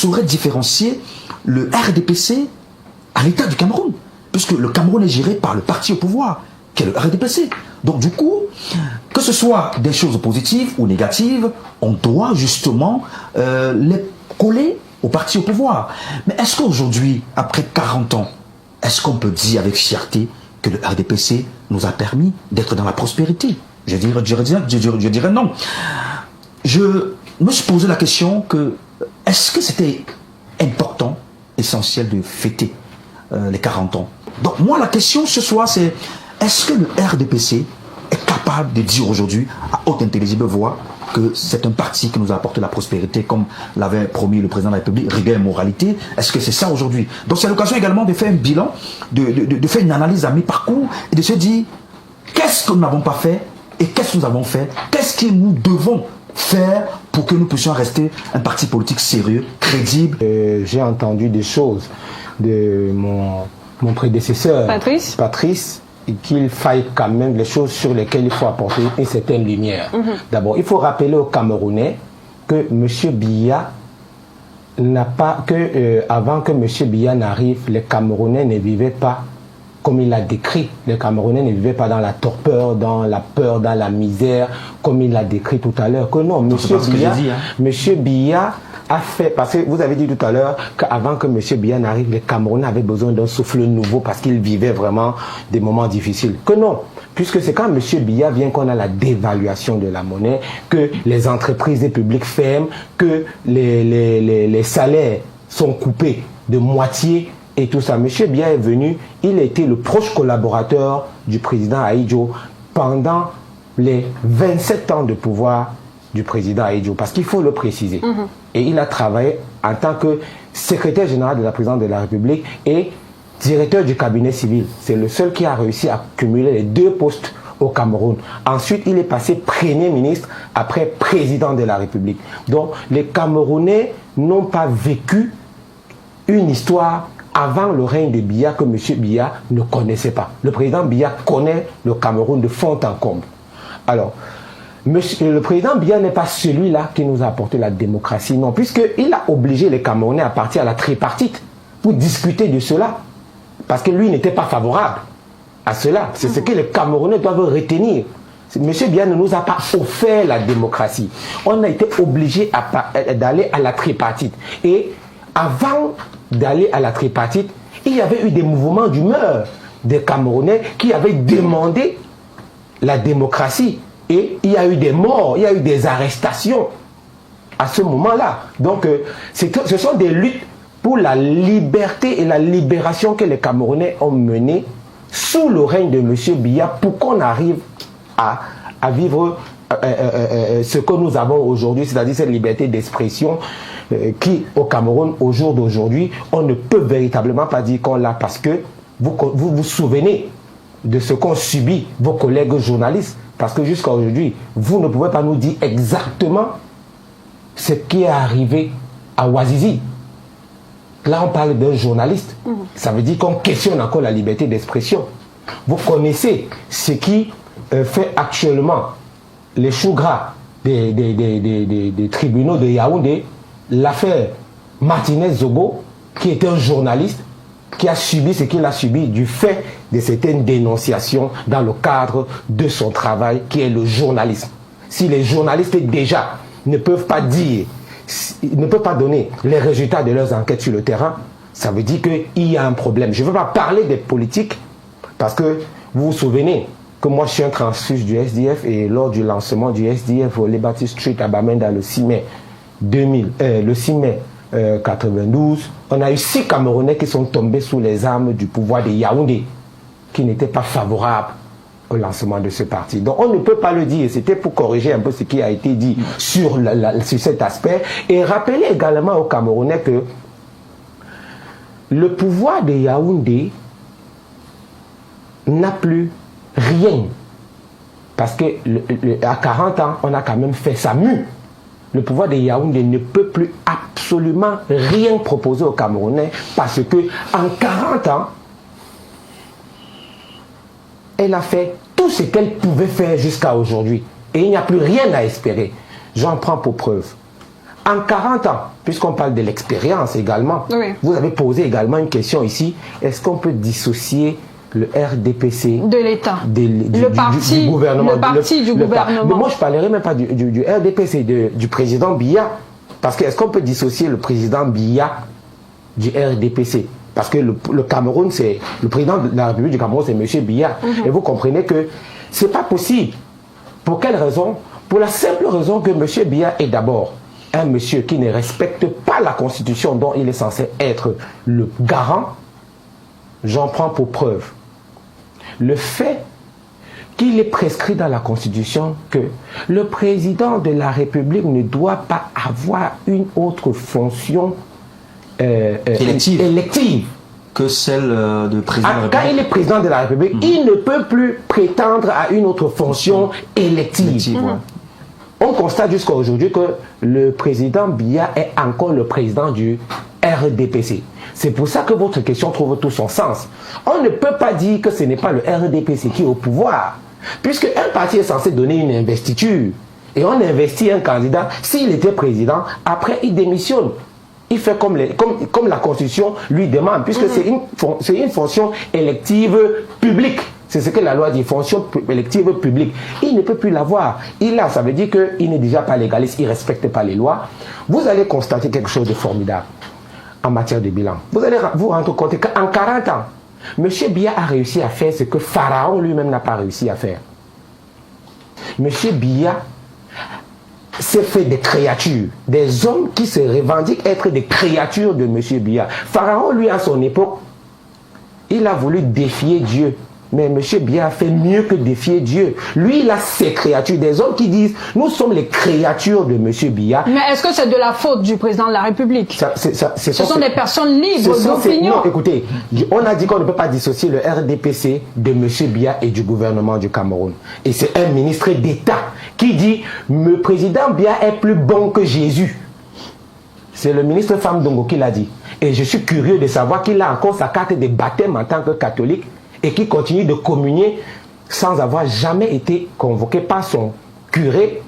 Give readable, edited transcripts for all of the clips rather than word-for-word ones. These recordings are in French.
saurait différencier le RDPC à l'État du Cameroun, puisque le Cameroun est géré par le parti au pouvoir, qui est le RDPC. Donc du coup, que ce soit des choses positives ou négatives, on doit justement les coller au parti au pouvoir. Mais est-ce qu'aujourd'hui, après 40 ans, est-ce qu'on peut dire avec fierté que le RDPC nous a permis d'être dans la prospérité? Je dirais non. Je me suis posé la question que, est-ce que c'était important, essentiel de fêter les 40 ans? Donc moi, la question ce soir, c'est est-ce que le RDPC est capable de dire aujourd'hui, à haute intelligible voix, que c'est un parti qui nous a apporté la prospérité, comme l'avait promis le président de la République, rigueur et moralité? Est-ce que c'est ça aujourd'hui? Donc c'est l'occasion également de faire un bilan, de faire une analyse à mi-parcours et de se dire, qu'est-ce que nous n'avons pas fait et qu'est-ce que nous avons fait? Qu'est-ce que nous devons faire pour que nous puissions rester un parti politique sérieux, crédible? J'ai entendu des choses de mon prédécesseur, Patrice, qu'il faille quand même les choses sur lesquelles il faut apporter une certaine lumière. D'abord, il faut rappeler aux Camerounais que M. Biya n'a pas avant que M. Biya n'arrive, les Camerounais ne vivaient pas comme il l'a décrit. Les Camerounais ne vivaient pas dans la torpeur, dans la peur, dans la misère, comme il l'a décrit tout à l'heure. Que non, M. Biya a fait, parce que vous avez dit tout à l'heure qu'avant que M. Biya n'arrive, les Camerounais avaient besoin d'un souffle nouveau parce qu'ils vivaient vraiment des moments difficiles. Que non, puisque c'est quand M. Biya vient qu'on a la dévaluation de la monnaie, que les entreprises publiques ferment, que les salaires sont coupés de moitié et tout ça. M. Biya est venu, il était le proche collaborateur du président Ahidjo pendant les 27 ans de pouvoir du président Ahidjo, parce qu'il faut le préciser. Et il a travaillé en tant que secrétaire général de la présidence de la République et directeur du cabinet civil. C'est le seul qui a réussi à cumuler les deux postes au Cameroun. Ensuite, il est passé Premier ministre, après président de la République. Donc, les Camerounais n'ont pas vécu une histoire avant le règne de Biya que M. Biya ne connaissait pas. Le président Biya connaît le Cameroun de fond en comble. Alors, le président Biya n'est pas celui-là qui nous a apporté la démocratie, non, puisqu'il a obligé les Camerounais à partir à la tripartite pour discuter de cela, parce que lui n'était pas favorable à cela. C'est ce que les Camerounais doivent retenir. M. Biya ne nous a pas offert la démocratie. On a été obligé d'aller à la tripartite. Et avant d'aller à la tripartite, il y avait eu des mouvements d'humeur des Camerounais qui avaient demandé la démocratie. Et il y a eu des morts, il y a eu des arrestations à ce moment-là. Donc, ce sont des luttes pour la liberté et la libération que les Camerounais ont menées sous le règne de M. Biya pour qu'on arrive à vivre ce que nous avons aujourd'hui, c'est-à-dire cette liberté d'expression qui, au Cameroun, au jour d'aujourd'hui, on ne peut véritablement pas dire qu'on l'a, parce que vous souvenez de ce qu'ont subi vos collègues journalistes. Parce que jusqu'à aujourd'hui, vous ne pouvez pas nous dire exactement ce qui est arrivé à Ouazizi. Là, on parle d'un journaliste. Ça veut dire qu'on questionne encore la liberté d'expression. Vous connaissez ce qui fait actuellement les choux gras des tribunaux de Yaoundé, l'affaire Martinez-Zogo, qui était un journaliste, qui a subi ce qu'il a subi du fait de certaines dénonciations dans le cadre de son travail qui est le journalisme. Si les journalistes déjà ne peuvent pas dire, ne peuvent pas donner les résultats de leurs enquêtes sur le terrain, ça veut dire qu'il y a un problème. Je ne veux pas parler des politiques parce que vous vous souvenez que moi je suis un transfuge du SDF et lors du lancement du SDF au Liberty Street à Bamenda le 6 mai 92, on a eu 6 Camerounais qui sont tombés sous les armes du pouvoir de Yaoundé, qui n'étaient pas favorables au lancement de ce parti. Donc on ne peut pas le dire. C'était pour corriger un peu ce qui a été dit sur cet aspect et rappeler également aux Camerounais que le pouvoir de Yaoundé n'a plus rien. Parce que à 40 ans, on a quand même fait sa mue. Le pouvoir de Yaoundé ne peut plus absolument rien proposer aux Camerounais parce que en 40 ans, elle a fait tout ce qu'elle pouvait faire jusqu'à aujourd'hui. Et il n'y a plus rien à espérer. J'en prends pour preuve. En 40 ans, puisqu'on parle de l'expérience également, vous avez posé également une question ici, est-ce qu'on peut dissocier le RDPC de l'État, du gouvernement, le parti du gouvernement. Mais moi, je ne parlerai même pas du RDPC, du président Biya. Parce que est-ce qu'on peut dissocier le président Biya du RDPC? Parce que le Cameroun, c'est le président de la République du Cameroun, c'est M. Biya. Et vous comprenez que ce n'est pas possible. Pour quelle raison? Pour la simple raison que M. Biya est d'abord un monsieur qui ne respecte pas la Constitution dont il est censé être le garant. J'en prends pour preuve le fait qu'il est prescrit dans la Constitution que le président de la République ne doit pas avoir une autre fonction élective que celle de président de la République. Quand il est président de la République, il ne peut plus prétendre à une autre fonction élective. On constate jusqu'à aujourd'hui que le président Biya est encore le président du RDPC. C'est pour ça que votre question trouve tout son sens. On ne peut pas dire que ce n'est pas le RDPC qui est au pouvoir, puisque un parti est censé donner une investiture, et on investit un candidat, s'il était président, après il démissionne. Il fait comme la Constitution lui demande, puisque c'est une fonction élective publique. C'est ce que la loi dit, fonction élective publique. Il ne peut plus l'avoir. Ça veut dire qu'il n'est déjà pas légaliste, il ne respecte pas les lois. Vous allez constater quelque chose de formidable en matière de bilan. Vous allez vous rendre compte qu'en 40 ans, M. Biya a réussi à faire ce que Pharaon lui-même n'a pas réussi à faire. M. Biya s'est fait des créatures, des hommes qui se revendiquent être des créatures de M. Biya. Pharaon, lui, à son époque, il a voulu défier Dieu. Mais M. Biya a fait mieux que défier Dieu. Lui, il a ses créatures, des hommes qui disent « Nous sommes les créatures de M. Biya ». Mais est-ce que c'est de la faute du président de la République? Ce sont des personnes libres d'opinion. Non, écoutez, on a dit qu'on ne peut pas dissocier le RDPC de M. Biya et du gouvernement du Cameroun. Et c'est un ministre d'État qui dit « Le président Biya est plus bon que Jésus ». C'est le ministre Pham Ndongo qui l'a dit. Et je suis curieux de savoir qu'il a encore sa carte de baptême en tant que catholique et qui continue de communier sans avoir jamais été convoqué par son curé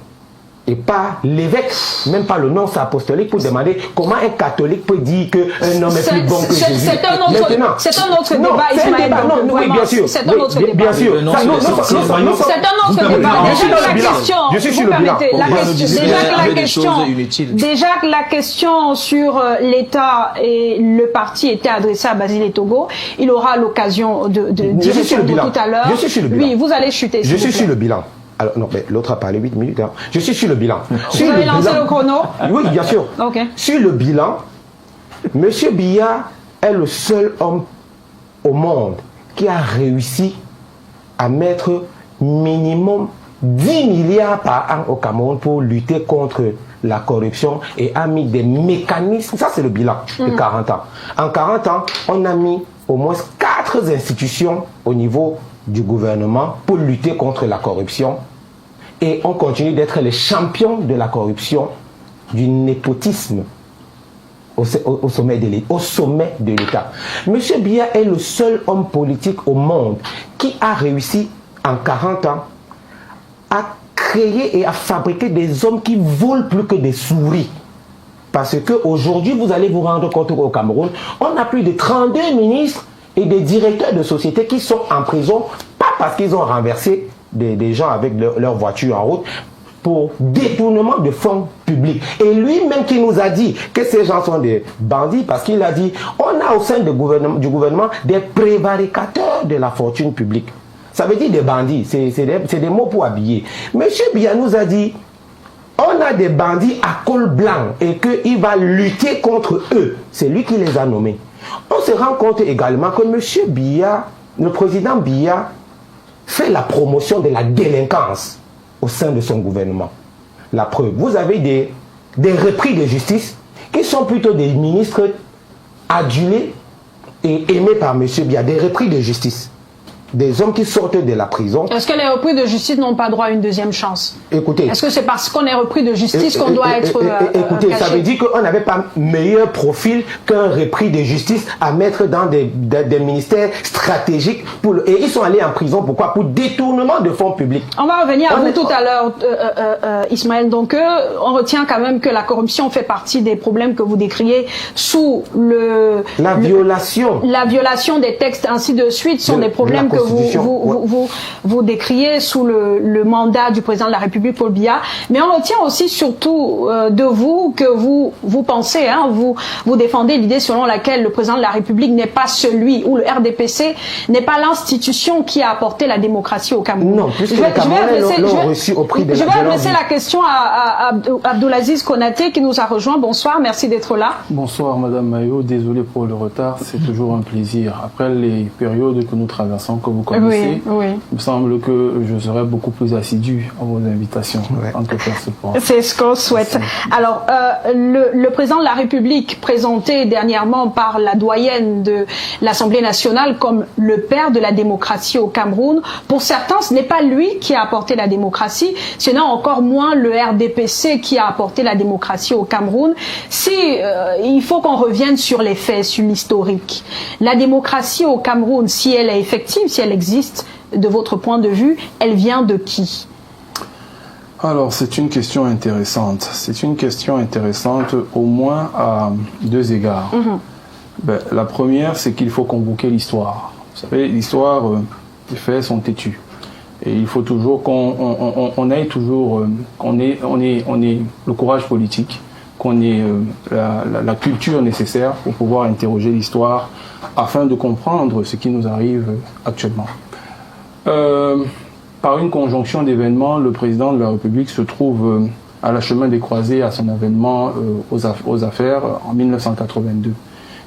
et par l'évêque, même pas le nonce apostolique, pour demander comment un catholique peut dire qu'un homme est plus bon que Jésus. C'est un autre débat, Ismaël. Oui, bien sûr. C'est un autre débat. Bien sûr. C'est un autre débat. Je suis sur le bilan. Déjà que la question sur l'État et le parti était adressée à Basile Etogo, il aura l'occasion d'y répondre tout à l'heure. Oui, vous allez chuter. Je suis sur le bilan. Alors, non, mais l'autre a parlé 8 minutes. Hein. Je suis sur le bilan. Vous avez lancé le chrono? Oui, bien sûr. Okay. Sur le bilan, M. Biya est le seul homme au monde qui a réussi à mettre minimum 10 milliards par an au Cameroun pour lutter contre la corruption et a mis des mécanismes. Ça, c'est le bilan de 40 ans. En 40 ans, on a mis au moins 4 institutions au niveau du gouvernement pour lutter contre la corruption et on continue d'être les champions de la corruption, du népotisme au sommet de l'État. M. Biya est le seul homme politique au monde qui a réussi en 40 ans à créer et à fabriquer des hommes qui volent plus que des souris. Parce qu'aujourd'hui, vous allez vous rendre compte qu'au Cameroun, on a plus de 32 ministres et des directeurs de sociétés qui sont en prison, pas parce qu'ils ont renversé des gens avec leur voiture en route, pour détournement de fonds publics. Et lui-même qui nous a dit que ces gens sont des bandits, parce qu'il a dit, on a au sein du gouvernement des prévaricateurs de la fortune publique. Ça veut dire des bandits, c'est des mots pour habiller. Monsieur Biya nous a dit, on a des bandits à col blanc et qu'il va lutter contre eux. C'est lui qui les a nommés. On se rend compte également que M. Biya, le président Biya, fait la promotion de la délinquance au sein de son gouvernement. La preuve, vous avez des repris de justice qui sont plutôt des ministres adulés et aimés par M. Biya, des repris de justice. des hommes qui sortent de la prison. Est-ce que les repris de justice n'ont pas droit à une deuxième chance? Écoutez. Est-ce que c'est parce qu'on est repris de justice qu'on doit être écoutez, caché? Ça veut dire qu'on n'avait pas meilleur profil qu'un repris de justice à mettre dans des ministères stratégiques. Et ils sont allés en prison, pourquoi? Pour détournement de fonds publics. On va revenir à vous tout à l'heure, Ismaël. Donc, on retient quand même que la corruption fait partie des problèmes que vous décriez sous la violation des textes, ainsi de suite, sont des problèmes que vous décriez sous le mandat du président de la République, Paul Biya. Mais on retient aussi surtout de vous que vous pensez, vous défendez l'idée selon laquelle le président de la République n'est pas celui, ou le RDPC n'est pas l'institution qui a apporté la démocratie au Cameroun. Non, puisque les Camerounais l'ont reçu au prix de la violence. Je vais adresser la question à Abdoulaziz Konaté qui nous a rejoint. Bonsoir, merci d'être là. Bonsoir Madame Mayo, désolé pour le retard, c'est toujours un plaisir. Après les périodes que nous traversons, que vous connaissez, il me semble que je serai beaucoup plus assidu à vos invitations en tant que participant. C'est ce qu'on souhaite. Alors, le président de la République, présenté dernièrement par la doyenne de l'Assemblée nationale comme le père de la démocratie au Cameroun, pour certains, ce n'est pas lui qui a apporté la démocratie, ce n'est encore moins le RDPC qui a apporté la démocratie au Cameroun. Il faut qu'on revienne sur les faits, sur l'historique. La démocratie au Cameroun, si elle est effective, si elle existe, de votre point de vue, elle vient de qui? Alors, c'est une question intéressante. C'est une question intéressante au moins à deux égards. La première, c'est qu'il faut convoquer l'histoire. Vous savez, l'histoire, les faits sont têtus. Et il faut toujours qu'on ait toujours, qu'on ait le courage politique, qu'on ait la culture nécessaire pour pouvoir interroger l'histoire afin de comprendre ce qui nous arrive actuellement. Par une conjonction d'événements, le président de la République se trouve à la chemin des croisés à son avènement aux affaires en 1982.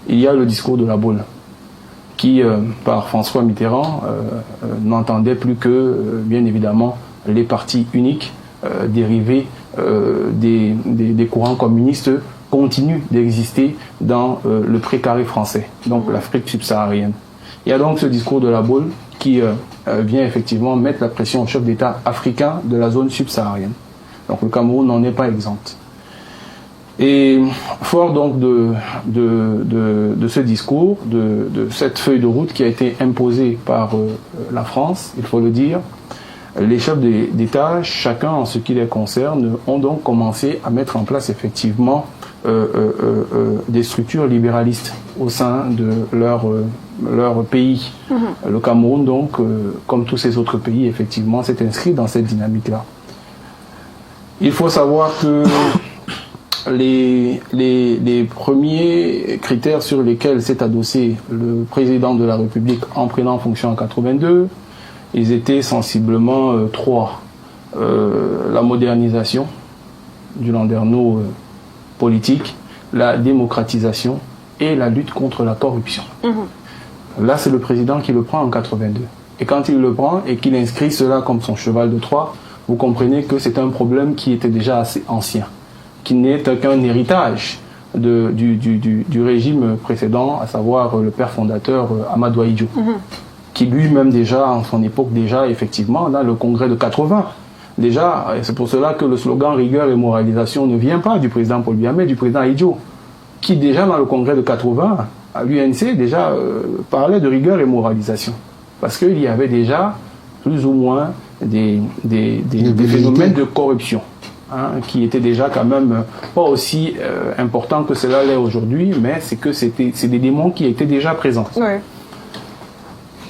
Il y a le discours de la Baule, qui, par François Mitterrand, n'entendait plus que, bien évidemment, les partis uniques dérivés des courants communistes continuent d'exister dans le précaré français, donc l'Afrique subsaharienne. Il y a donc ce discours de la Baule qui vient effectivement mettre la pression au chef d'État africain de la zone subsaharienne. Donc le Cameroun n'en est pas exempt. Et fort donc de ce discours, de cette feuille de route qui a été imposée par la France, il faut le dire, les chefs d'État, chacun en ce qui les concerne, ont donc commencé à mettre en place effectivement des structures libéralistes au sein de leur pays. Le Cameroun, donc, comme tous ces autres pays, effectivement, s'est inscrit dans cette dynamique-là. Il faut savoir que les premiers critères sur lesquels s'est adossé le président de la République en prenant fonction en 82, ils étaient sensiblement trois. La modernisation du landerneau politique, la démocratisation et la lutte contre la corruption. Là, c'est le président qui le prend en 82. Et quand il le prend et qu'il inscrit cela comme son cheval de Troie, vous comprenez que c'est un problème qui était déjà assez ancien, qui n'est qu'un héritage du régime précédent, à savoir le père fondateur Amadou Ahidjo, qui lui-même déjà, en son époque déjà, effectivement, dans le congrès de 80, déjà, c'est pour cela que le slogan rigueur et moralisation ne vient pas du président Paul Biya, mais du président Ahidjo, qui déjà dans le congrès de 80, à l'UNC, déjà parlait de rigueur et moralisation. Parce qu'il y avait déjà plus ou moins des phénomènes de corruption, qui étaient déjà quand même pas aussi importants que cela l'est aujourd'hui, mais c'est des démons qui étaient déjà présents. Ouais.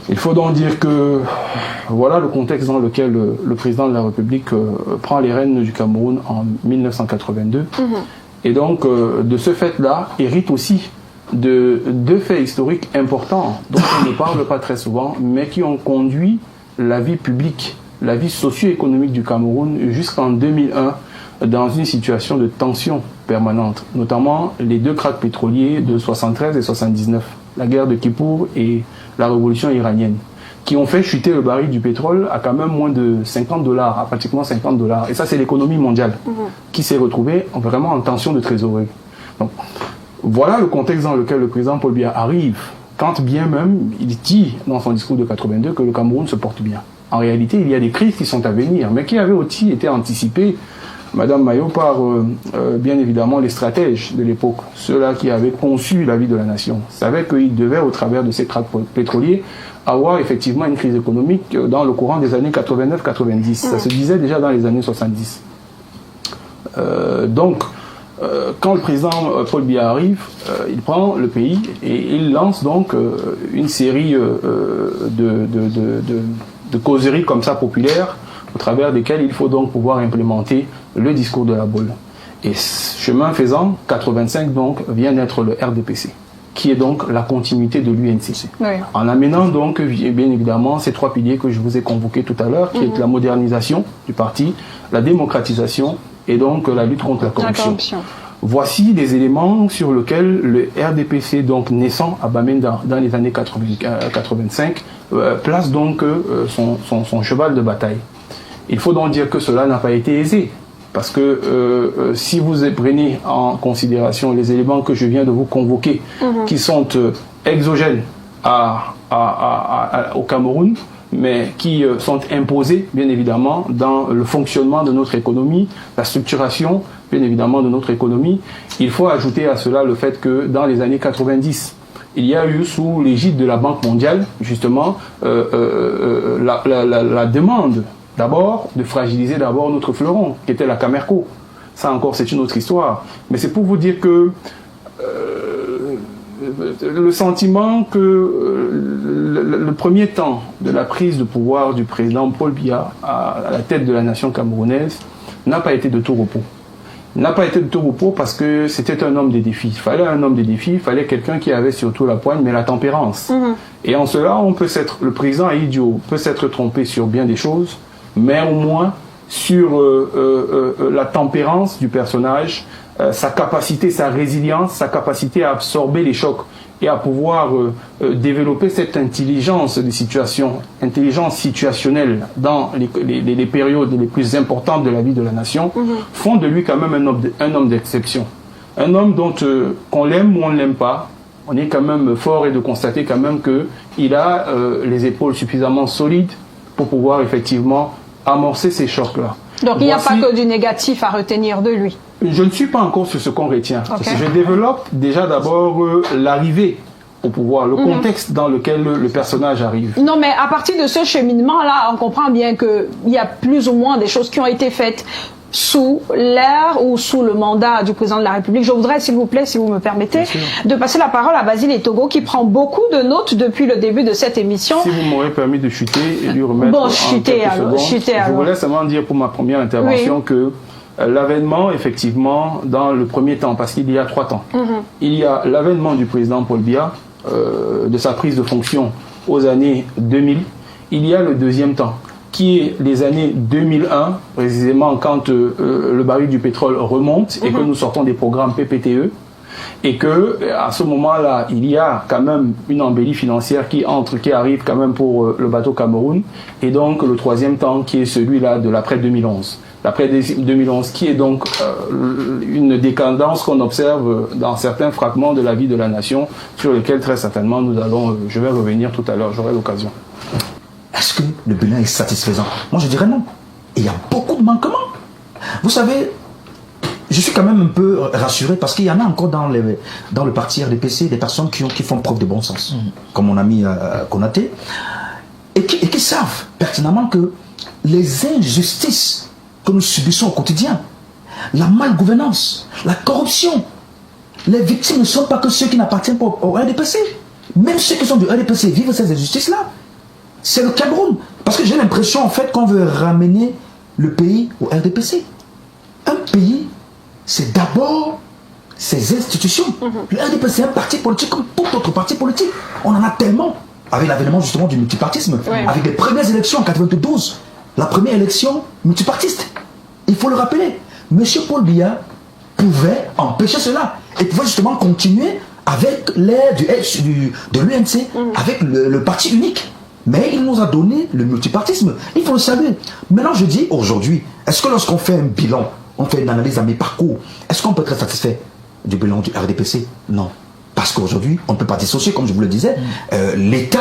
Il faut donc dire que voilà le contexte dans lequel le président de la République prend les rênes du Cameroun en 1982. Et donc, de ce fait-là, hérite aussi de deux faits historiques importants dont on ne parle pas très souvent, mais qui ont conduit la vie publique, la vie socio-économique du Cameroun jusqu'en 2001 dans une situation de tension permanente, notamment les deux krachs pétroliers de 73 et 79, la guerre de Kippour et la révolution iranienne, qui ont fait chuter le baril du pétrole à quand même moins de $50, à pratiquement $50. Et ça, c'est l'économie mondiale qui s'est retrouvée vraiment en tension de trésorerie. Donc, voilà le contexte dans lequel le président Paul Biya arrive quand bien même il dit dans son discours de 82 que le Cameroun se porte bien. En réalité, il y a des crises qui sont à venir, mais qui avaient aussi été anticipées, Madame Maillot, par bien évidemment les stratèges de l'époque, ceux-là qui avaient conçu la vie de la nation, savaient qu'ils devaient, au travers de ces tracts pétroliers, avoir effectivement une crise économique dans le courant des années 89-90. Ça se disait déjà dans les années 70. Donc, quand le président Paul Biya arrive, il prend le pays et il lance donc une série de causeries comme ça populaires, au travers desquelles il faut donc pouvoir implémenter le discours de la boule. Et chemin faisant, 85 donc vient d'être le RDPC, qui est donc la continuité de l'UNC. Oui. En amenant donc bien évidemment ces trois piliers que je vous ai convoqués tout à l'heure, qui est la modernisation du parti, la démocratisation et donc la lutte contre la corruption. Voici des éléments sur lesquels le RDPC, donc naissant à Bamenda dans les années 85, place donc son cheval de bataille. Il faut donc dire que cela n'a pas été aisé, parce que si vous prenez en considération les éléments que je viens de vous convoquer, qui sont exogènes au Cameroun, mais qui sont imposés, bien évidemment, dans le fonctionnement de notre économie, la structuration, bien évidemment, de notre économie. Il faut ajouter à cela le fait que dans les années 90, il y a eu, sous l'égide de la Banque mondiale, justement, la demande, d'abord, de fragiliser d'abord notre fleuron, qui était la Camerco. Ça encore, c'est une autre histoire. Mais c'est pour vous dire que le sentiment que le premier temps de la prise de pouvoir du président Paul Biya à la tête de la nation camerounaise n'a pas été de tout repos. N'a pas été de tout repos parce que c'était un homme des défis. Il fallait un homme des défis, il fallait quelqu'un qui avait surtout la poigne, mais la tempérance. Et en cela, le président est idiot, peut s'être trompé sur bien des choses, mais au moins sur la tempérance du personnage, sa capacité, sa résilience, sa capacité à absorber les chocs et à pouvoir développer cette intelligence de situation, intelligence situationnelle dans les périodes les plus importantes de la vie de la nation, font de lui quand même un homme d'exception. Un homme dont, qu'on l'aime ou on ne l'aime pas, on est quand même fort et de constater quand même qu'il a les épaules suffisamment solides pour pouvoir effectivement amorcer ces chocs-là. Donc il n'y a pas que du négatif à retenir de lui. Je ne suis pas encore sur ce qu'on retient. Okay. Je développe déjà d'abord l'arrivée au pouvoir, le contexte dans lequel le personnage arrive. Non, mais à partir de ce cheminement-là, on comprend bien qu'il y a plus ou moins des choses qui ont été faites sous l'ère ou sous le mandat du président de la République. Je voudrais, s'il vous plaît, si vous me permettez, de passer la parole à Basile Etogo, qui prend beaucoup de notes depuis le début de cette émission. Si vous m'aurez permis de chuter et lui remettre je voulais seulement dire pour ma première intervention que l'avènement, effectivement, dans le premier temps, parce qu'il y a 3 temps, il y a l'avènement du président Paul Biya, de sa prise de fonction aux années 2000, il y a le deuxième temps, qui est les années 2001, précisément quand le baril du pétrole remonte et que nous sortons des programmes PPTE, et que à ce moment-là, il y a quand même une embellie financière qui arrive quand même pour le bateau Cameroun, et donc le troisième temps qui est celui-là de l'après 2011. L'après 2011, qui est donc une décadence qu'on observe dans certains fragments de la vie de la nation, sur lesquels très certainement je vais revenir tout à l'heure, j'aurai l'occasion. Est-ce que le bilan est satisfaisant? Moi, je dirais non. Il y a beaucoup de manquements. Vous savez, je suis quand même un peu rassuré parce qu'il y en a encore dans le parti RDPC des personnes qui font preuve de bon sens, comme mon ami Konaté, et qui savent pertinemment que les injustices que nous subissons au quotidien, la malgouvernance, la corruption, les victimes ne sont pas que ceux qui n'appartiennent pas au RDPC. Même ceux qui sont du RDPC vivent ces injustices-là. C'est le Cameroun. Parce que j'ai l'impression en fait qu'on veut ramener le pays au RDPC. Un pays, c'est d'abord ses institutions. Le RDPC est un parti politique comme tout autre parti politique. On en a tellement. Avec l'avènement justement du multipartisme. Avec les premières élections en 92. La première élection multipartiste. Il faut le rappeler. Monsieur Paul Biya pouvait empêcher cela. Et pouvait justement continuer avec l'aide de l'UNC, avec le parti unique. Mais il nous a donné le multipartisme. Il faut le saluer. Maintenant, je dis aujourd'hui, est-ce que lorsqu'on fait un bilan, on fait une analyse à mi-parcours, est-ce qu'on peut être satisfait du bilan du RDPC? Non. Parce qu'aujourd'hui, on ne peut pas dissocier, comme je vous le disais, l'État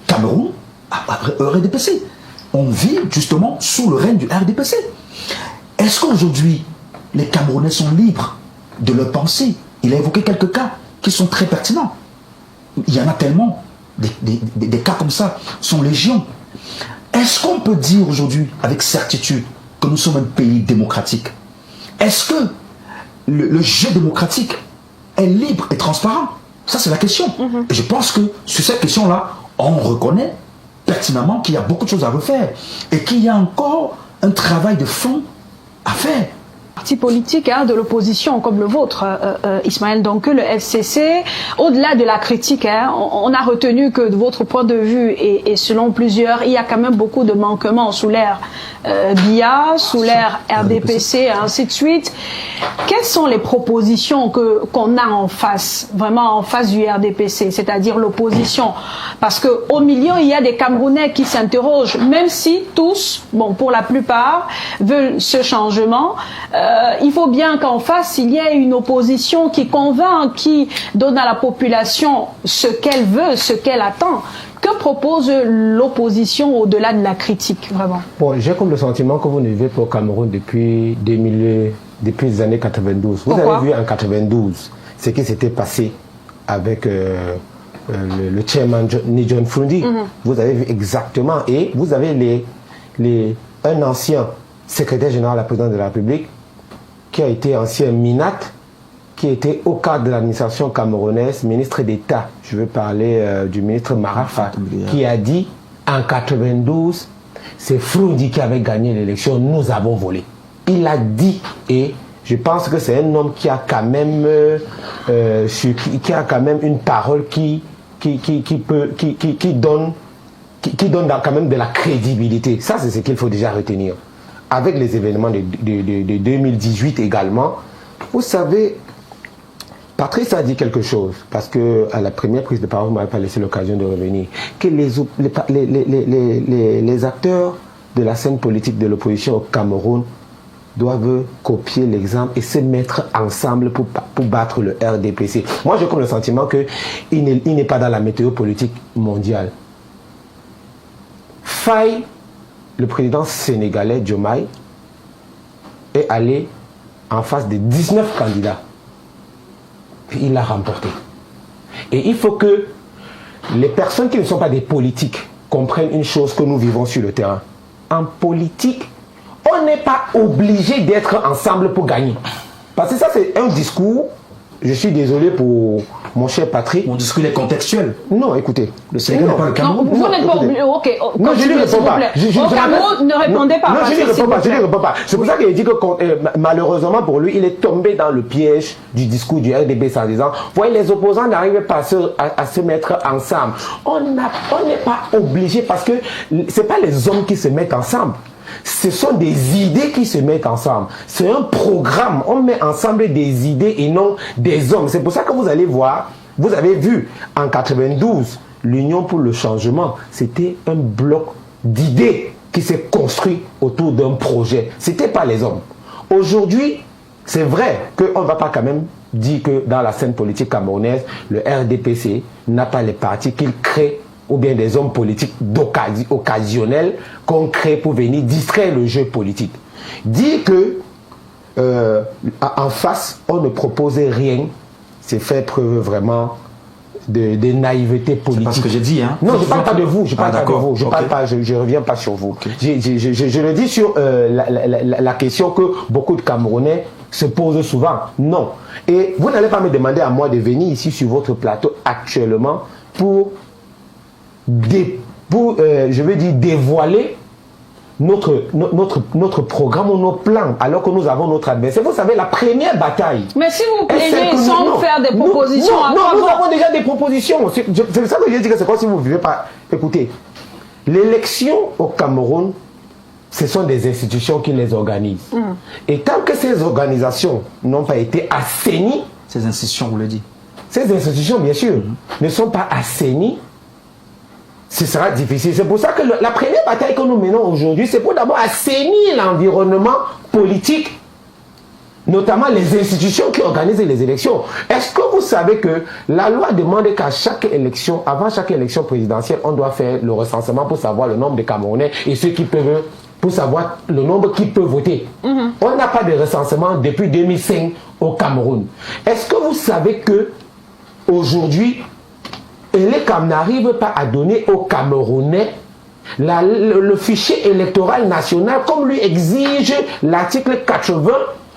Cameroun RDPC. On vit justement sous le règne du RDPC. Est-ce qu'aujourd'hui, les Camerounais sont libres de leur pensée? Il a évoqué quelques cas qui sont très pertinents. Il y en a tellement. Des cas comme ça sont légion. Est-ce qu'on peut dire aujourd'hui avec certitude que nous sommes un pays démocratique? Est-ce que le jeu démocratique est libre et transparent? Ça, c'est la question. Et je pense que sur cette question-là, on reconnaît pertinemment qu'il y a beaucoup de choses à refaire et qu'il y a encore un travail de fond à faire. Parti politique de l'opposition comme le vôtre, Ismaël, donc le FCC, au-delà de la critique, on a retenu que de votre point de vue et selon plusieurs, il y a quand même beaucoup de manquements sous l'ère BIA, sous l'ère RDPC, et ainsi de suite. Quelles sont les propositions qu'on a en face, vraiment en face du RDPC, c'est-à-dire l'opposition? Parce que au milieu, il y a des Camerounais qui s'interrogent, même si tous, bon, pour la plupart, veulent ce changement. Il faut bien qu'en face, il y ait une opposition qui convainc, qui donne à la population ce qu'elle veut, ce qu'elle attend. Que propose l'opposition au-delà de la critique, vraiment? Bon, j'ai comme le sentiment que vous ne vivez pas au Cameroun depuis les années 92. Vous Pourquoi? avez vu en 92 ce qui s'était passé avec le chairman John Frundi. Vous avez vu exactement. Et vous avez un ancien secrétaire général de la présidence de la République qui a été ancien MINAT, qui était au cadre de l'administration camerounaise, ministre d'État. Je veux parler du ministre Marafa, qui a dit en 92, c'est Frundi qui avait gagné l'élection, nous avons volé. Il a dit, et je pense que c'est un homme qui a quand même, une parole qui donne quand même de la crédibilité. Ça, c'est ce qu'il faut déjà retenir. Avec les événements de 2018 également, vous savez, Patrice a dit quelque chose, parce que à la première prise de parole, vous ne m'avez pas laissé l'occasion de revenir, que les acteurs de la scène politique de l'opposition au Cameroun doivent copier l'exemple et se mettre ensemble pour battre le RDPC. Moi, j'ai comme le sentiment qu'il n'est pas dans la météo politique mondiale. Faye, le président sénégalais Diomaye, est allé en face de 19 candidats. Et il l'a remporté. Et il faut que les personnes qui ne sont pas des politiques comprennent une chose que nous vivons sur le terrain. En politique, on n'est pas obligé d'être ensemble pour gagner. Parce que ça, c'est un discours, je suis désolé pour mon cher Patrick. Mon discours est contextuel. Non, écoutez. Le Sénégal n'est pas le Cameroun. Non, vous n'êtes pas obligé. Ok, non, je ne réponds pas. Au Cameroun, ne répondez pas. Non, je ne réponds pas. C'est pour ça qu'il dit que malheureusement pour lui, il est tombé dans le piège du discours du RDB en disant, voyez, les opposants n'arrivent pas à se mettre ensemble. On n'est pas obligé parce que ce n'est pas les hommes qui se mettent ensemble. Ce sont des idées qui se mettent ensemble. C'est un programme. On met ensemble des idées et non des hommes. C'est pour ça que vous allez voir, vous avez vu en 92, l'Union pour le changement, c'était un bloc d'idées qui s'est construit autour d'un projet. Ce n'était pas les hommes. Aujourd'hui, c'est vrai qu'on ne va pas quand même dire que dans la scène politique camerounaise, le RDPC n'a pas les partis qu'il crée ou bien des hommes politiques occasionnels qu'on crée pour venir distraire le jeu politique. Dire que en face, on ne proposait rien, c'est faire preuve vraiment de naïveté politique. C'est pas ce que j'ai dit, hein. Non, je ne parle pas de vous, je parle pas de vous, je reviens pas sur vous. Okay. Je le dis sur la question que beaucoup de Camerounais se posent souvent. Non. Et vous n'allez pas me demander à moi de venir ici sur votre plateau actuellement pour je veux dire dévoiler notre programme ou nos plans alors que nous avons notre adversaire. Vous savez, la première bataille. Mais si vous plaignez sans faire des propositions, nous avons déjà des propositions. C'est ça que je dis que c'est comme si vous ne vivez pas. Écoutez, l'élection au Cameroun, ce sont des institutions qui les organisent. Et tant que ces organisations n'ont pas été assainies, ces institutions, vous le dites. Ces institutions, bien sûr, ne sont pas assainies. Ce sera difficile. C'est pour ça que la première bataille que nous menons aujourd'hui, c'est pour d'abord assainir l'environnement politique notamment les institutions qui organisent les élections. Est-ce que vous savez que la loi demande qu'à chaque élection, avant chaque élection présidentielle, on doit faire le recensement pour savoir le nombre de Camerounais et ceux qui peuvent, pour savoir le nombre qui peut voter. On n'a pas de recensement depuis 2005 au Cameroun. Est-ce que vous savez que aujourd'hui, ELECAM n'arrive pas à donner aux Camerounais le fichier électoral national comme lui exige l'article 80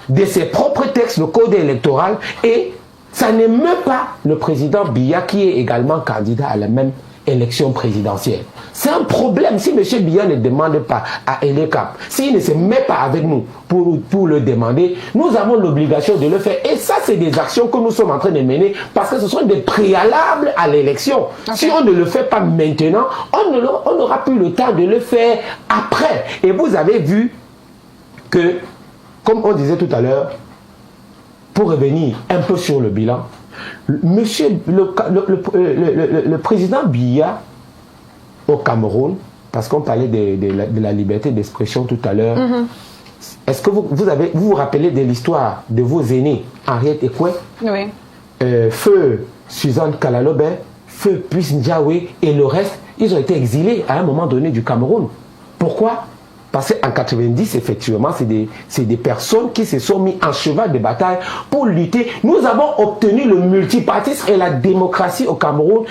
de ses propres textes, le code électoral, et ça n'est même pas le président Biya qui est également candidat à la même élection présidentielle. C'est un problème si M. Biya ne demande pas à ELECAM, s'il ne se met pas avec nous pour le demander, nous avons l'obligation de le faire. Et ça, c'est des actions que nous sommes en train de mener parce que ce sont des préalables à l'élection. Okay. Si on ne le fait pas maintenant, on n'aura plus le temps de le faire après. Et vous avez vu que, comme on disait tout à l'heure, pour revenir un peu sur le bilan, le président Biya au Cameroun, parce qu'on parlait de la liberté d'expression tout à l'heure, est-ce que vous vous rappelez de l'histoire de vos aînés, Henriette Ekwe, oui. Feu Suzanne Kalalobe, Feu Puis Ndiawe et le reste, ils ont été exilés à un moment donné du Cameroun. Pourquoi? Parce qu'en 90, effectivement, c'est des personnes qui se sont mis en cheval de bataille pour lutter. Nous avons obtenu le multipartisme et la démocratie au Cameroun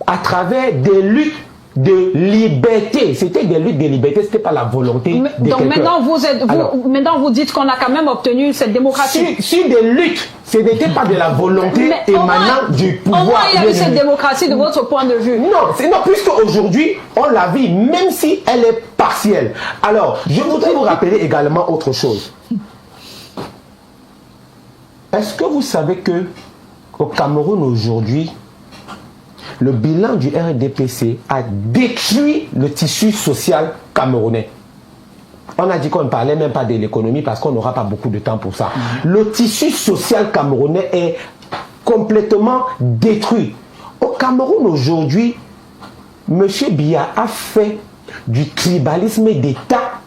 à travers des luttes de liberté. C'était des luttes de liberté, c'était pas la volonté de donc maintenant maintenant vous dites qu'on a quand même obtenu cette démocratie. Sur des luttes, ce n'était pas de la volonté émanant du pouvoir. Au moins il y a eu cette démocratie de votre point de vue. Non, puisque aujourd'hui on la vit, même si elle est partielle. Alors, je voudrais vous rappeler également autre chose. Est-ce que vous savez que au Cameroun aujourd'hui, le bilan du RDPC a détruit le tissu social camerounais? On a dit qu'on ne parlait même pas de l'économie parce qu'on n'aura pas beaucoup de temps pour ça. Le tissu social camerounais est complètement détruit. Au Cameroun aujourd'hui, M. Biya a fait du tribalisme d'État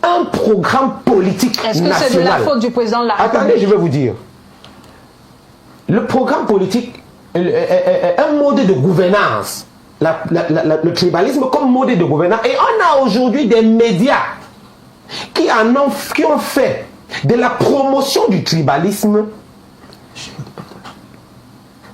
un programme politique national. Est-ce que c'est de la faute du président de la République? Attendez, je vais vous dire. Le programme politique, un mode de gouvernance, le tribalisme comme mode de gouvernance. Et on a aujourd'hui des médias qui ont fait de la promotion du tribalisme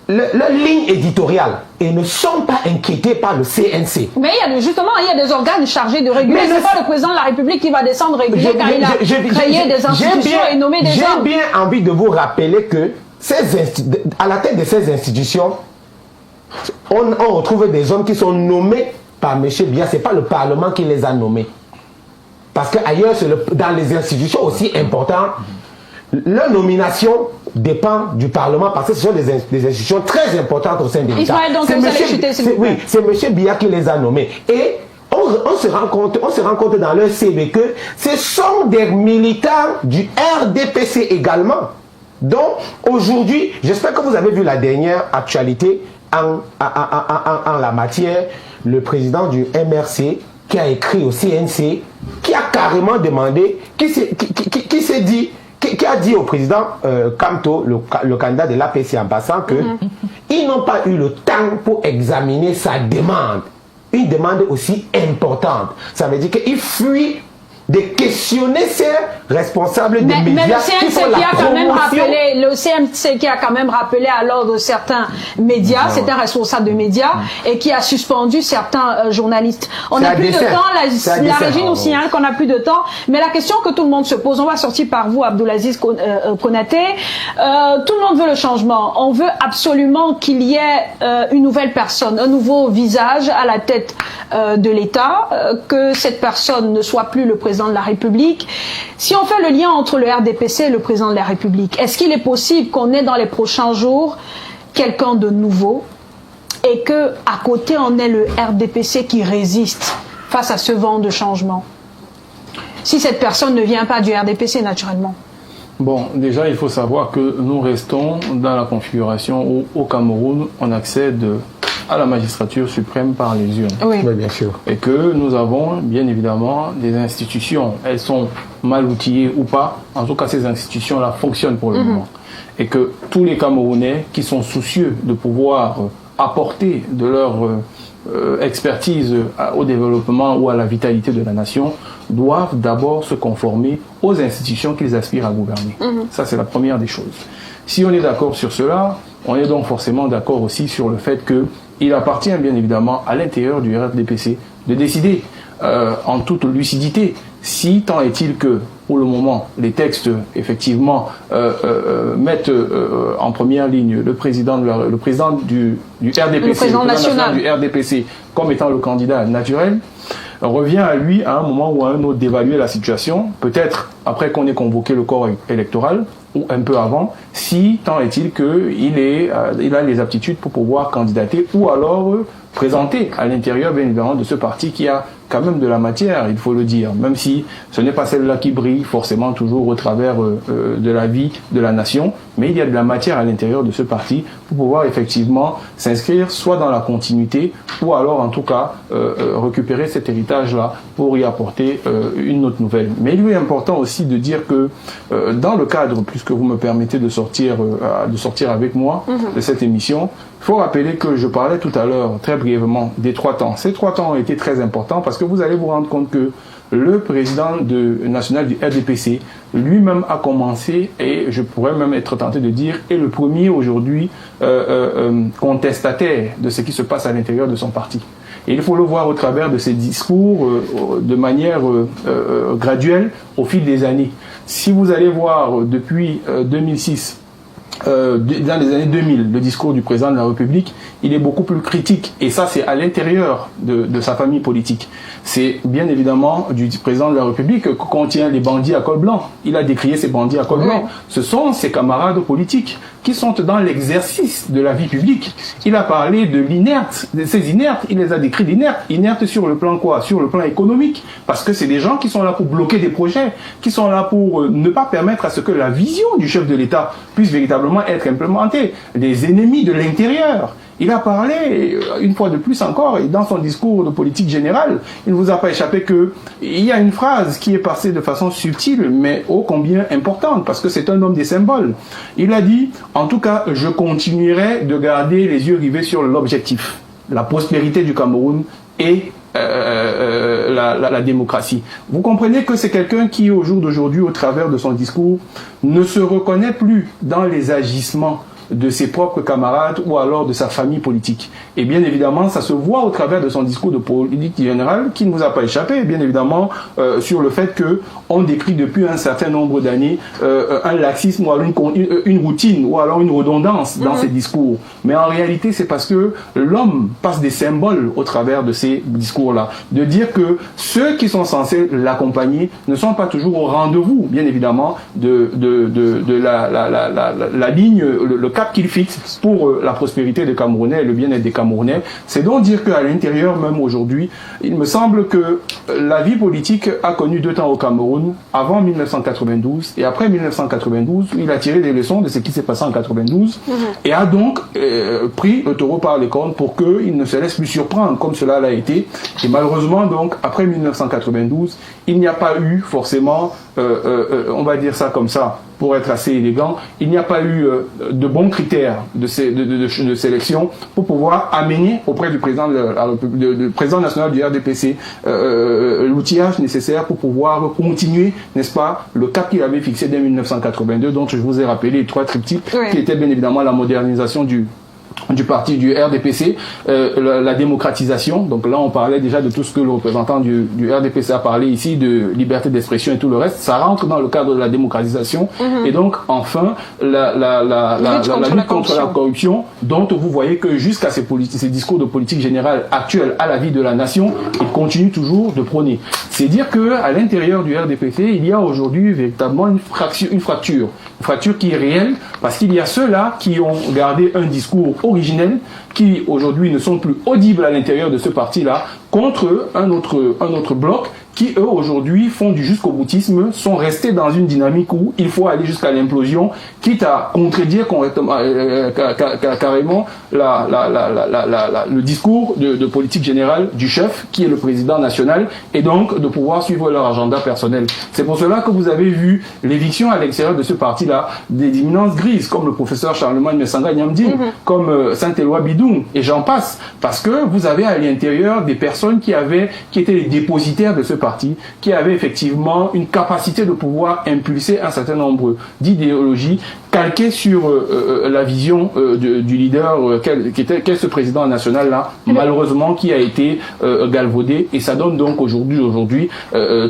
leur ligne éditoriale et ne sont pas inquiétés par le CNC. Mais justement, il y a des organes chargés de réguler. C'est pas le président de la République qui va descendre réguler quand il a créé des institutions et nommé des hommes. J'ai bien envie de vous rappeler que à la tête de ces institutions, on retrouve des hommes qui sont nommés par M. Biya. Ce n'est pas le Parlement qui les a nommés. Parce qu'ailleurs, dans les institutions aussi importantes, leur nomination dépend du Parlement parce que ce sont des institutions très importantes au sein de l'État. C'est M. Biya qui les a nommés. Et on se rend compte dans leur CV que ce sont des militants du RDPC également. Donc, aujourd'hui, j'espère que vous avez vu la dernière actualité en la matière. Le président du MRC qui a écrit au CNC, qui a carrément demandé, qui a dit au président Kamto, le candidat de l'APC en passant, qu'ils n'ont pas eu le temps pour examiner sa demande. Une demande aussi importante. Ça veut dire qu'il fuit de questionner ces responsables des médias. Mais le CNC qui a quand même rappelé à l'ordre certains médias, c'est un responsable de médias, et qui a suspendu certains journalistes. On n'a plus de temps, la régie nous signale qu'on n'a plus de temps, mais la question que tout le monde se pose, on va sortir par vous, Abdoulaziz Konaté, tout le monde veut le changement. On veut absolument qu'il y ait une nouvelle personne, un nouveau visage à la tête de l'État, que cette personne ne soit plus le président de la République. Si on fait le lien entre le RDPC et le président de la République, est-ce qu'il est possible qu'on ait dans les prochains jours quelqu'un de nouveau et que à côté on ait le RDPC qui résiste face à ce vent de changement? Si cette personne ne vient pas du RDPC, naturellement. Bon, déjà, il faut savoir que nous restons dans la configuration où, au Cameroun, on accède à la magistrature suprême par les urnes. Oui, bien sûr. Et que nous avons, bien évidemment, des institutions. Elles sont mal outillées ou pas. En tout cas, ces institutions-là fonctionnent pour le moment. Et que tous les Camerounais qui sont soucieux de pouvoir apporter de leur expertise au développement ou à la vitalité de la nation doivent d'abord se conformer aux institutions qu'ils aspirent à gouverner. Ça, c'est la première des choses. Si on est d'accord sur cela, on est donc forcément d'accord aussi sur le fait qu'il appartient bien évidemment à l'intérieur du RDPC de décider en toute lucidité si tant est-il que, pour le moment, les textes, effectivement, mettent en première ligne le président du RDPC, le président national du RDPC, comme étant le candidat naturel, revient à lui, à un moment ou à un autre, d'évaluer la situation, peut-être après qu'on ait convoqué le corps électoral, ou un peu avant, si tant est-il qu'il a les aptitudes pour pouvoir candidater, ou alors présenter à l'intérieur, bien évidemment, de ce parti qui a quand même de la matière, il faut le dire, même si ce n'est pas celle-là qui brille forcément toujours au travers de la vie de la nation, mais il y a de la matière à l'intérieur de ce parti pour pouvoir effectivement s'inscrire soit dans la continuité, ou alors en tout cas récupérer cet héritage-là pour y apporter une autre nouvelle. Mais il est important aussi de dire que dans le cadre, puisque vous me permettez de sortir avec moi de cette émission, il faut rappeler que je parlais tout à l'heure très brièvement des 3 temps. Ces 3 temps ont été très importants parce que vous allez vous rendre compte que le président national du RDPC lui-même a commencé, et je pourrais même être tenté de dire, est le premier aujourd'hui contestataire de ce qui se passe à l'intérieur de son parti. Et il faut le voir au travers de ses discours de manière graduelle au fil des années. Si vous allez voir depuis 2006, dans les années 2000, le discours du président de la République, il est beaucoup plus critique. Et ça, c'est à l'intérieur de sa famille politique. C'est bien évidemment du président de la République que contient les bandits à col blanc. Il a décrié ces bandits à col blanc. Ce sont ses camarades politiques qui sont dans l'exercice de la vie publique. Il a parlé de l'inerte, de ces inertes, il les a décrits d'inertes. Inertes sur le plan quoi? Sur le plan économique. Parce que c'est des gens qui sont là pour bloquer des projets, qui sont là pour ne pas permettre à ce que la vision du chef de l'État puisse véritablement être implémentée. Des ennemis de l'intérieur. Il a parlé, une fois de plus encore, et dans son discours de politique générale, il ne vous a pas échappé qu'il y a une phrase qui est passée de façon subtile, mais ô combien importante, parce que c'est un homme des symboles. Il a dit, en tout cas, je continuerai de garder les yeux rivés sur l'objectif, la prospérité du Cameroun et la démocratie. Vous comprenez que c'est quelqu'un qui, au jour d'aujourd'hui, au travers de son discours, ne se reconnaît plus dans les agissements de ses propres camarades ou alors de sa famille politique. Et bien évidemment, ça se voit au travers de son discours de politique générale qui ne nous a pas échappé, bien évidemment, sur le fait que on décrit depuis un certain nombre d'années un laxisme ou alors une routine ou alors une redondance dans ses discours. Mais en réalité, c'est parce que l'homme passe des symboles au travers de ces discours-là. De dire que ceux qui sont censés l'accompagner ne sont pas toujours au rendez-vous, bien évidemment, de la ligne, le cap qu'il fixe pour la prospérité des Camerounais et le bien-être des Camerounais. C'est donc dire qu'à l'intérieur, même aujourd'hui, il me semble que la vie politique a connu 2 temps au Cameroun, avant 1992 et après 1992, où il a tiré des leçons de ce qui s'est passé en 92 et a donc pris le taureau par les cornes pour qu'il ne se laisse plus surprendre comme cela l'a été. Et malheureusement, donc, après 1992, il n'y a pas eu forcément, on va dire ça comme ça, pour être assez élégant, il n'y a pas eu de bons critères de sélection pour pouvoir amener auprès du président du président national du RDPC l'outillage nécessaire pour pouvoir continuer, n'est-ce pas, le cap qu'il avait fixé dès 1982, dont je vous ai rappelé les 3 triptyques, qui étaient bien évidemment la modernisation du parti du RDPC, la démocratisation. Donc là, on parlait déjà de tout ce que le représentant du RDPC a parlé ici, de liberté d'expression et tout le reste. Ça rentre dans le cadre de la démocratisation. Et donc, enfin, la lutte contre la corruption, dont vous voyez que jusqu'à ces discours de politique générale actuels à la vie de la nation, ils continuent toujours de prôner. C'est dire que à l'intérieur du RDPC, il y a aujourd'hui véritablement une fracture qui est réelle, parce qu'il y a ceux-là qui ont gardé un discours originel, qui aujourd'hui ne sont plus audibles à l'intérieur de ce parti-là, contre un autre bloc qui eux aujourd'hui font du jusqu'au boutisme, sont restés dans une dynamique où il faut aller jusqu'à l'implosion, quitte à contredire carrément le discours de politique générale du chef, qui est le président national, et donc de pouvoir suivre leur agenda personnel. C'est pour cela que vous avez vu l'éviction à l'extérieur de ce parti-là des éminences grises, comme le professeur Charlemagne Messanga Nyamdine, comme Saint-Éloi Bidoum, et j'en passe, parce que vous avez à l'intérieur des personnes qui étaient les dépositaires de ce parti, qui avaient effectivement une capacité de pouvoir impulser un certain nombre d'idéologies calquées sur la vision du leader qu'est ce président national-là, malheureusement, qui a été galvaudé, et ça donne donc aujourd'hui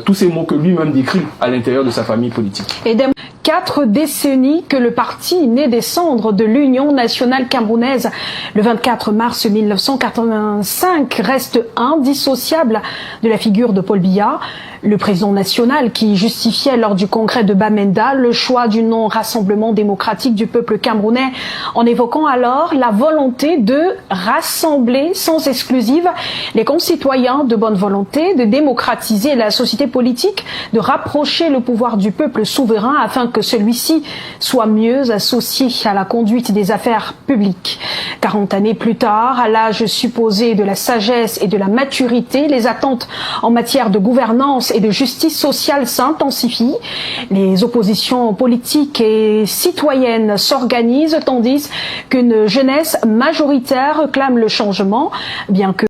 tous ces mots que lui-même décrit à l'intérieur de sa famille politique. Et 4 décennies que le parti né des cendres de l'Union nationale camerounaise, le 24 mars 1985, reste indissociable de la figure de Paul Biya, le président national qui justifiait lors du congrès de Bamenda le choix du nom Rassemblement démocratique du peuple camerounais, en évoquant alors la volonté de rassembler sans exclusive les concitoyens de bonne volonté, de démocratiser la société politique, de rapprocher le pouvoir du peuple souverain afin que celui-ci soit mieux associé à la conduite des affaires publiques. 40 années plus tard, à l'âge supposé de la sagesse et de la maturité, les attentes en matière de gouvernance et de justice sociale s'intensifient. Les oppositions politiques et citoyennes s'organisent tandis qu'une jeunesse majoritaire réclame le changement, bien que